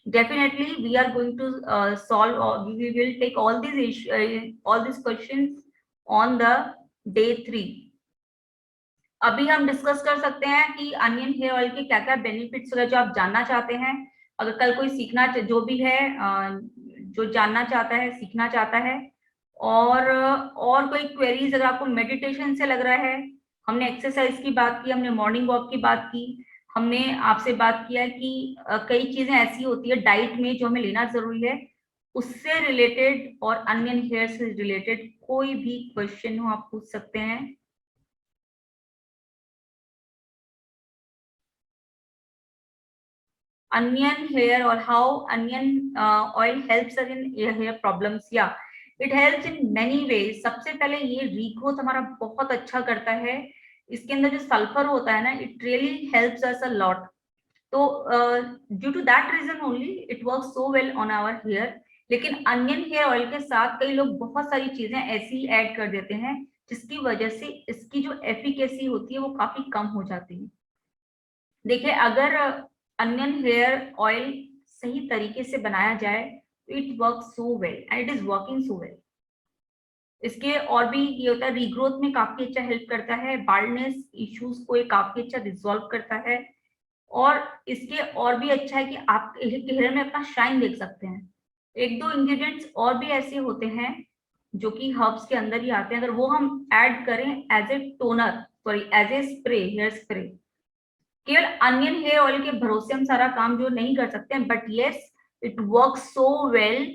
Definitely we are going to solve, or we will take all these all these questions on the day 3. अभी हम डिस्कस कर सकते हैं कि अनियन हेयर ऑयल के क्या क्या बेनिफिट्स वगैरह जो आप जानना चाहते हैं। अगर कल कोई सीखना जो भी है, जो जानना चाहता है, सीखना चाहता है, और कोई क्वेरीज अगर आपको मेडिटेशन से लग रहा है, हमने एक्सरसाइज की बात की, हमने मॉर्निंग वॉक की बात की, हमने आपसे बात किया कि कई चीजें ऐसी होती है डाइट में जो हमें लेना जरूरी है, उससे रिलेटेड और अनियन हेयर से रिलेटेड कोई भी क्वेश्चन हो आप पूछ सकते हैं। onion hair or how onion oil helps us in hair problems. Yeah, it helps in many ways. सबसे पहले ये रीग्रोथ हमारा बहुत अच्छा करता है। इसके अंदर जो सल्फर होता है ना, it really helps us a lot. तो due to that reason only it work so well on our hair. लेकिन अनियन हेयर ऑयल के साथ कई लोग बहुत सारी चीजें ऐसी ऐड कर देते हैं जिसकी वजह से इसकी जो एफिकेसी होती है वो काफी कम हो जाती है। देखिए, अगर अनियन हेयर ऑयल सही तरीके से बनाया जाए तो it work so well and it is working so well. इसके और भी ये होता है, रीग्रोथ में काफी अच्छा हेल्प करता है, बाल्डनेस इश्यूज को ये काफी अच्छा रिजॉल्व करता है। और इसके और भी अच्छा है कि आप हेयर में अपना शाइन देख सकते हैं। एक दो इंग्रेडिएंट्स और भी ऐसे होते हैं जो कि हर्ब्स के अंदर ही आते हैं, अगर वो हम ऐड करें as a toner, sorry as a spray, hair spray, केवल अनियन हेयर ऑयल के भरोसे हम सारा काम जो नहीं कर सकते हैं, but yes it work so well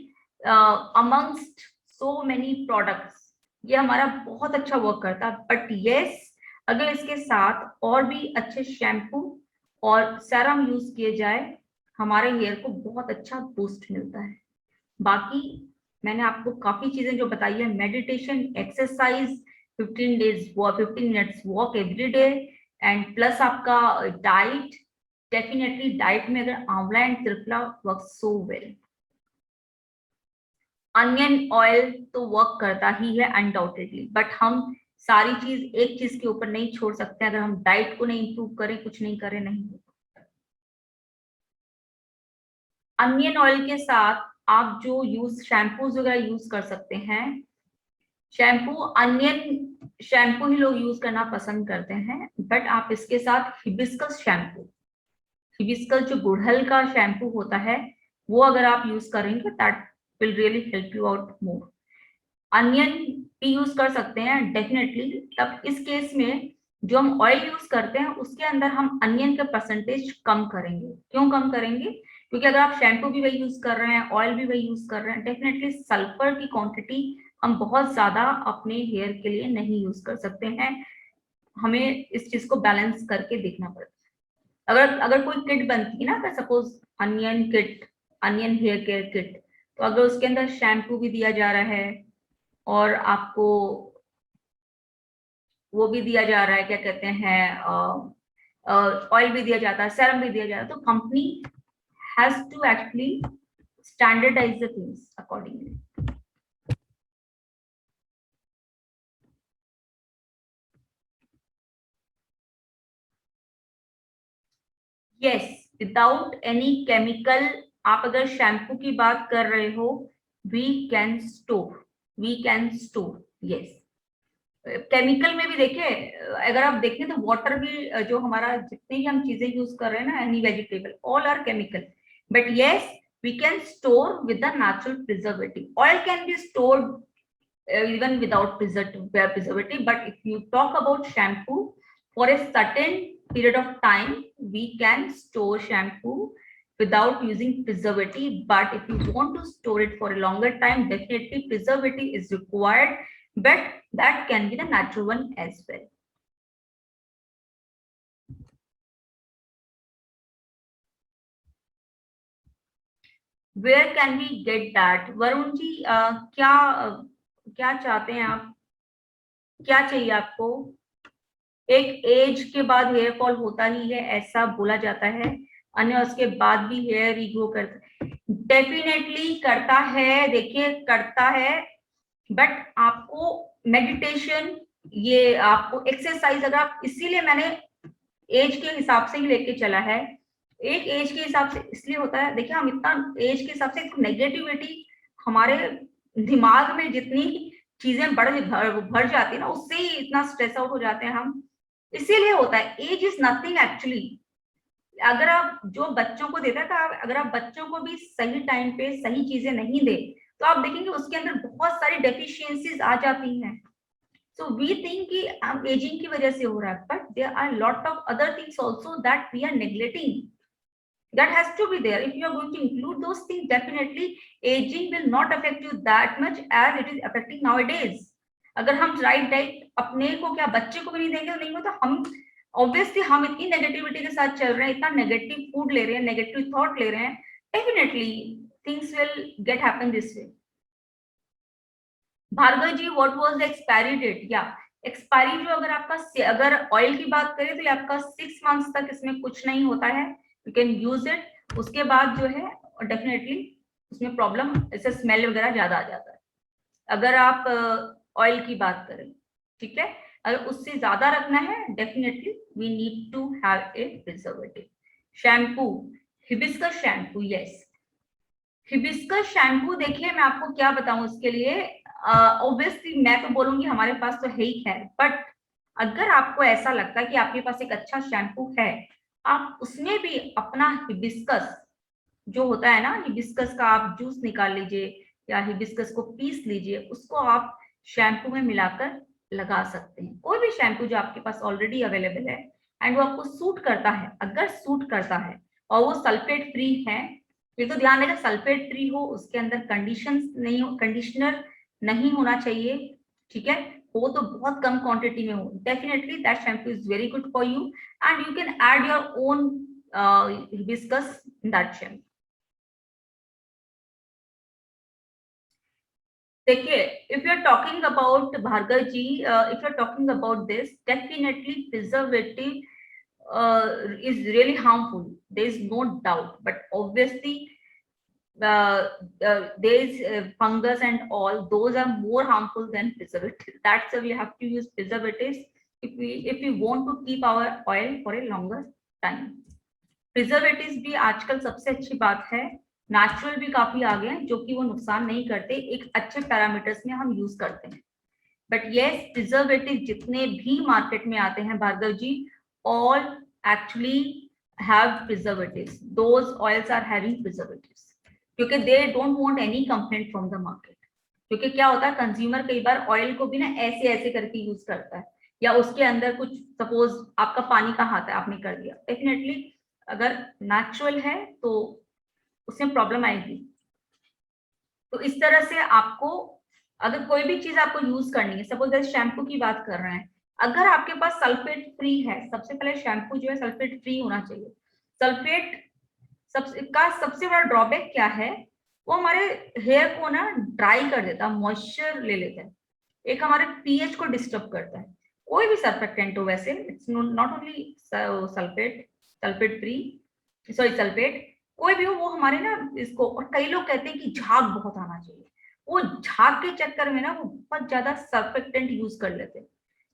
amongst so many products. ये हमारा बहुत अच्छा वर्क करता है। बट येस, अगर इसके साथ और भी अच्छे शैम्पू और सेरम यूज किए जाए, हमारे हेयर को बहुत अच्छा बूस्ट मिलता है। बाकी मैंने आपको काफी चीजें जो बताई है, meditation, exercise, 15 minutes walk every day, and plus आपका डाइट, डेफिनेटली डाइट में अगर आंवला and triphala work so well. Onion oil तो वर्क करता ही है अनडाउटेडली, बट हम सारी चीज एक चीज के ऊपर नहीं छोड़ सकते। अगर हम डाइट को नहीं इंप्रूव करें, कुछ नहीं करें, नहीं होगा। अनियन ऑयल के साथ आप जो यूज शैम्पूज वगैरह यूज कर सकते हैं, शैम्पू अनियन शैम्पू ही लोग यूज करना पसंद करते हैं, बट आप इसके साथ हिबिस्कस शैम्पू, हिबिस्कस जो गुड़हल का शैम्पू होता है, वो अगर आप यूज करेंगे that will really help you out more. Onion भी यूज कर सकते हैं डेफिनेटली। तब इस केस में जो हम ऑयल यूज करते हैं उसके अंदर हम अनियन का परसेंटेज कम करेंगे। क्यों कम करेंगे? क्योंकि अगर आप शैम्पू भी वही यूज कर रहे हैं, ऑयल भी वही यूज कर रहे हैं, डेफिनेटली सल्फर की क्वांटिटी हम बहुत ज्यादा अपने हेयर के लिए नहीं यूज कर सकते हैं। हमें इस चीज को बैलेंस करके देखना पड़ता है। अगर अगर कोई किट बनती है ना, अगर suppose onion kit, onion hair care kit, तो अगर उसके अंदर शैम्पू भी दिया जा रहा है और आपको वो भी दिया जा रहा है, क्या कहते हैं, ऑयल भी दिया जाता है, सेरम भी दिया जाता है, तो company has to actually standardize the things accordingly. Yes, without any chemical. आप अगर शैम्पू की बात कर रहे हो, we can store, we can store, yes. Chemical में भी देखिए, अगर आप देखें तो वाटर भी, जो हमारा जितने भी हम चीजें यूज कर रहे हैं ना, any vegetable, all are chemical, but yes we can store with the natural preservative. Oil can be stored even without preservative, but if you talk about shampoo, for a certain period of time we can store shampoo without using preservative, but if you want to store it for a longer time, definitely preservative is required, but that can be the natural one as well. Where can we get that? Varun ji, क्या चाहते हैं आप, क्या चाहिए आपको? एक as के बाद हेयर फॉल होता ही है, ऐसा बोला जाता है, अन्य उसके बाद भी हेयर रिग्रो करता है, डेफिनेटली करता है। देखिए करता है, बट आपको मेडिटेशन, ये आपको एक्सरसाइज, अगर आप, इसीलिए मैंने एज के हिसाब से ही लेके चला है। एक एज के हिसाब से इसलिए होता है, देखिए हम इतना एज के हिसाब से नेगेटिविटी हमारे दिमाग में जितनी चीजें भर जाती है ना, उससे ही इतना स्ट्रेस आउट हो जाते हैं हम, इसीलिए होता है। Age is nothing actually. अगर आप जो बच्चों को देता था, अगर आप बच्चों को भी सही टाइम पे सही चीजें नहीं दे, तो आप देखेंगे उसके अंदर बहुत सारी डेफिशिएंसीज आ जाती हैं। सो वी थिंक कि एजिंग की वजह से हो रहा है, but there are lot of other things also that we are neglecting, that has to be there. If you are going to include those things, definitely aging will not affect you that much as it is affecting nowadays. अगर हम right diet अपने को, क्या बच्चे को भी नहीं देंगे तो नहीं होता। हम ऑब्वियसली हम इतनी नेगेटिविटी के साथ चल रहे हैं, इतना नेगेटिव फूड ले रहे हैं, नेगेटिव थॉट ले रहे हैं, definitely things will get happen this way. Bhargav ji, what was the expiry date? या एक्सपायरी जो, अगर आपका, अगर ऑयल की बात करें तो ये आपका 6 मंथ्स तक इसमें कुछ नहीं होता है, यू कैन यूज इट। उसके बाद जो है डेफिनेटली उसमें प्रॉब्लम, ऐसे स्मेल वगैरह ज्यादा आ जाता है अगर आप ऑयल की बात करें, ठीक है। अगर उससे ज्यादा रखना है, definitely we need to have a preservative. Shampoo, hibiscus shampoo, yes, hibiscus shampoo. देखिए मैं आपको क्या बताऊं इसके लिए, ऑब्वियसली मैं तो बोलूंगी हमारे पास तो है ही है, बट अगर आपको ऐसा लगता है कि आपके पास एक अच्छा शैम्पू है, आप उसमें भी अपना हिबिस्कस जो होता है ना, हिबिस्कस का आप जूस निकाल लीजिए या हिबिस्कस को पीस लीजिए, उसको आप शैम्पू में मिलाकर लगा सकते हैं। कोई भी शैम्पू जो आपके पास ऑलरेडी अवेलेबल है एंड वो आपको सूट करता है, अगर सूट करता है और वो सल्फेट फ्री है, ये तो ध्यान रखना, सल्फेट फ्री हो, उसके अंदर कंडीशनर नहीं होना चाहिए, ठीक है। वो तो बहुत कम क्वांटिटी में हो, definitely that shampoo is very good for you and you can add your own hibiscus in that shampoo. देखिए, if you are talking about Bhargav ji, if you are talking about this, definitely preservative is really harmful, there is no doubt, but obviously there is fungus and all, those are more harmful than preservatives. That's why we have to use preservatives if we want to keep our oil for a longer time. Preservatives भी आजकल सबसे अच्छी बात है, natural भी काफी आ गए हैं जो कि वो नुकसान नहीं करते, एक अच्छे पैरामीटर्स में हम यूज करते हैं। बट यस, प्रिजर्वेटिव जितने भी मार्केट में आते हैं Bhargav ji, all actually have preservatives, those oils are having preservatives, क्योंकि they don't want any complaint from the market. क्योंकि क्या होता है, कंज्यूमर कई बार ऑयल को भी ना ऐसे ऐसे करके यूज करता है, या उसके अंदर कुछ, सपोज आपका पानी का हाथ है, आपने कर दिया, डेफिनेटली अगर नेचुरल है तो उसमें प्रॉब्लम आएगी। तो इस तरह से आपको, अगर कोई भी चीज आपको यूज करनी है, सपोज जैसे शैम्पू की बात कर रहे हैं, अगर आपके पास सल्फेट फ्री है, सबसे पहले शैम्पू जो है सल्फेट फ्री होना चाहिए। सल्फेट सबसे बड़ा ड्रॉबैक क्या है, वो हमारे हेयर को ना ड्राई कर देता है, मॉइस्चर ले लेता है, एक हमारे पीएच को डिस्टर्ब करता है। कोई भी सर्फेक्टेंट हो, वैसे it's not only sulphate, sulphate free, sorry sulphate, कोई भी हो, वो हमारे ना इसको, और कई लोग कहते हैं कि झाग बहुत आना चाहिए, वो झाग के चक्कर में ना वो बहुत ज्यादा सर्फेक्टेंट यूज कर लेते हैं।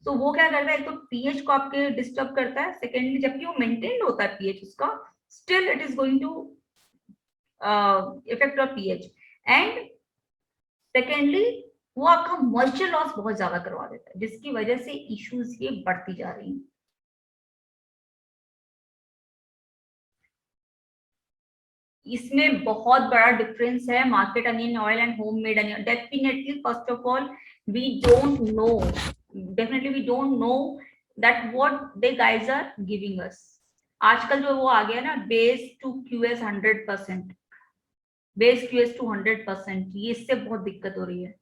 तो वो क्या करता है, एक तो पीएच को आपके डिस्टर्ब करता है, सेकेंडली जबकि वो मेंटेन होता है पीएच उसका, still it is going to affect your pH, and secondly वो आपका मॉइस्चर लॉस बहुत ज्यादा करवा देता है, जिसकी वजह से इश्यूज ये बढ़ती जा रही हैं। इसमें बहुत बड़ा डिफरेंस है, market onion oil and homemade onion. Definitely first of all we don't know, definitely we don't know that what they guys are giving us. आजकल जो वो आ गया ना, base to QS 100%, base QS to 100%, ये इससे बहुत दिक्कत हो रही है।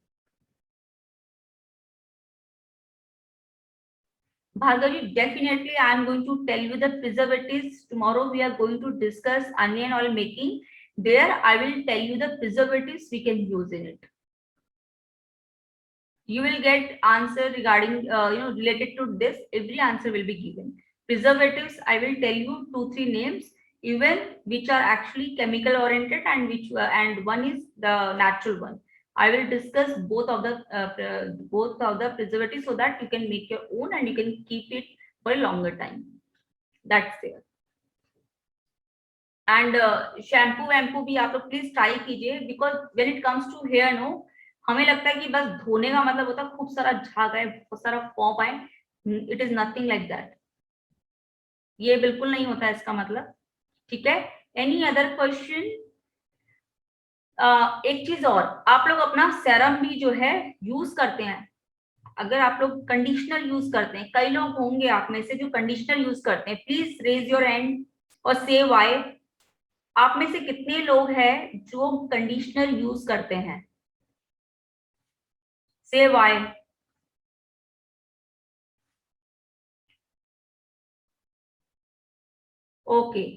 Bhargavi, definitely I am going to tell you the preservatives. Tomorrow we are going to discuss onion oil making. There I will tell you the preservatives we can use in it. You will get answer regarding, related to this. Every answer will be given. Preservatives, I will tell you 2-3 names, even which are actually chemical oriented and which and one is the natural one. I will discuss both of the preservatives so that you can make your own and you can keep it for a longer time. That's there. And shampoo वैम्पू भी आप लोग please try कीजिए, because when it comes to hair no, हमें लगता है कि बस धोने का मतलब होता है खूब सारा झाग आए, बहुत सारा फॉप आए, it is nothing like that, ये बिल्कुल नहीं होता है इसका मतलब, ठीक है। Any other question? एक चीज और, आप लोग अपना सेरम भी जो है यूज करते हैं, अगर आप लोग कंडीशनर यूज करते हैं, कई लोग होंगे आप में से जो कंडीशनर यूज करते हैं, प्लीज रेज योर हैंड और से व्हाई। आप में से कितने लोग हैं जो कंडीशनर यूज करते हैं? से व्हाई। ओके,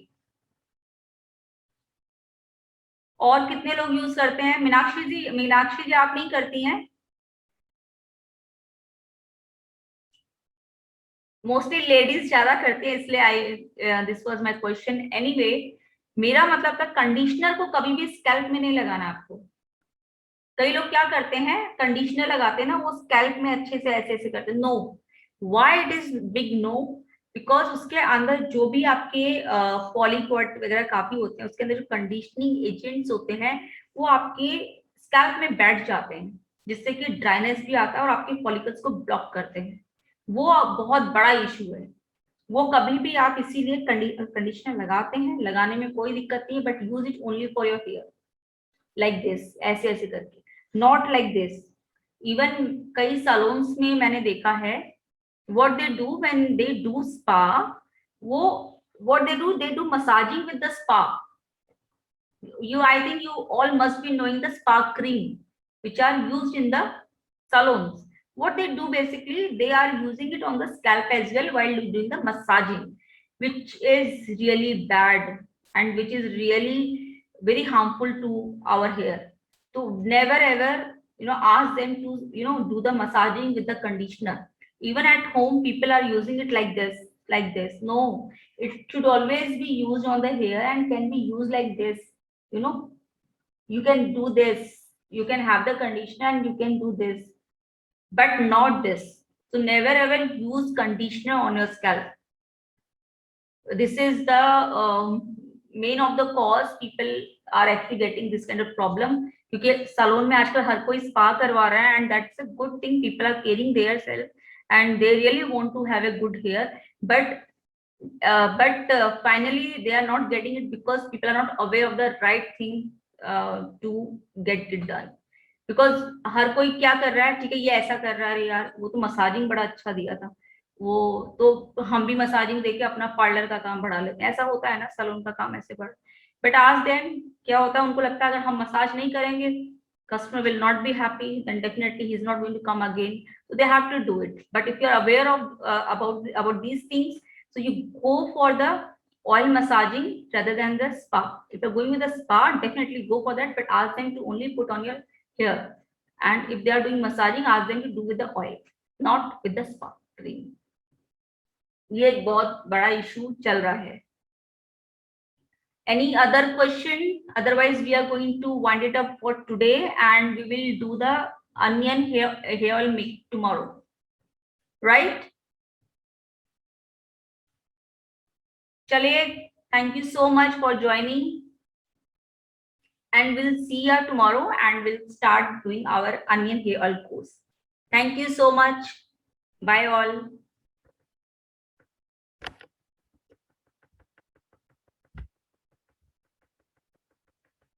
और कितने लोग यूज करते हैं? मीनाक्षी जी, मीनाक्षी जी आप नहीं करती हैं? मोस्टली लेडीज ज्यादा करते हैं, इसलिए I this was my question. Anyway, मेरा मतलब था कंडीशनर को कभी भी स्कैल्प में नहीं लगाना आपको। कई लोग क्या करते हैं, कंडीशनर लगाते हैं ना, वो स्कैल्प में अच्छे से ऐसे ऐसे करते हैं। No, why it is big no, because उसके अंदर जो भी आपके पॉलीकॉट वगैरह काफी होते हैं, उसके अंदर जो कंडीशनिंग एजेंट्स होते हैं वो आपके स्कैल्प में बैठ जाते हैं, जिससे कि ड्राइनेस भी आता है और आपके फॉलिकल्स को ब्लॉक करते हैं। वो बहुत बड़ा इशू है। वो कभी भी आप इसीलिए कंडीशनर लगाते हैं, लगाने में कोई दिक्कत नहीं है, but use it only for your hair, like this, ऐसे ऐसे करके, नॉट लाइक दिस। इवन कई सैलून्स में मैंने देखा है, what they do when they do spa, wo what they do massaging with the spa. I think you all must be knowing the spa cream which are used in the salons. What they do basically, they are using it on the scalp as well while doing the massaging, which is really bad and which is really very harmful to our hair. So never ever, ask them to, do the massaging with the conditioner. Even at home, people are using it like this, like this. No, it should always be used on the hair and can be used like this. You can do this, you can have the conditioner and you can do this, but not this. So never ever use conditioner on your scalp. This is the main of the cause people are actually getting this kind of problem, क्योंकि salon में आजकल हर कोई spa करवा रहा है, and that's a good thing. People are caring their self and they really want to have a good hair, but finally they are not getting it because people are not aware of the right thing to get it done. Because हर कोई क्या कर रहा है, ठीक है ये ऐसा कर रहा है, यार वो तो मसाजिंग बड़ा अच्छा दिया था, वो तो हम भी मसाजिंग देके अपना पार्लर का काम बढ़ा लेते हैं। ऐसा होता है ना, सैलून का काम ऐसे बढ़। बट आज देन क्या होता है, उनको लगता है अगर हम मसाज नहीं करेंगे, customer will not be happy, then definitely he is not going to come again. So they have to do it. But if you are aware of about these things, so you go for the oil massaging rather than the spa. If you're going with the spa, definitely go for that, but ask them to only put on your hair. And if they are doing massaging, ask them to do with the oil, not with the spa cream. ये एक बहुत बड़ा issue चल रहा है। Any other question? Otherwise, we are going to wind it up for today, and we will do the onion hair oil mix tomorrow, right? Chaliye, thank you so much for joining, and we'll see you tomorrow, and we'll start doing our onion hair oil course. Thank you so much. Bye all.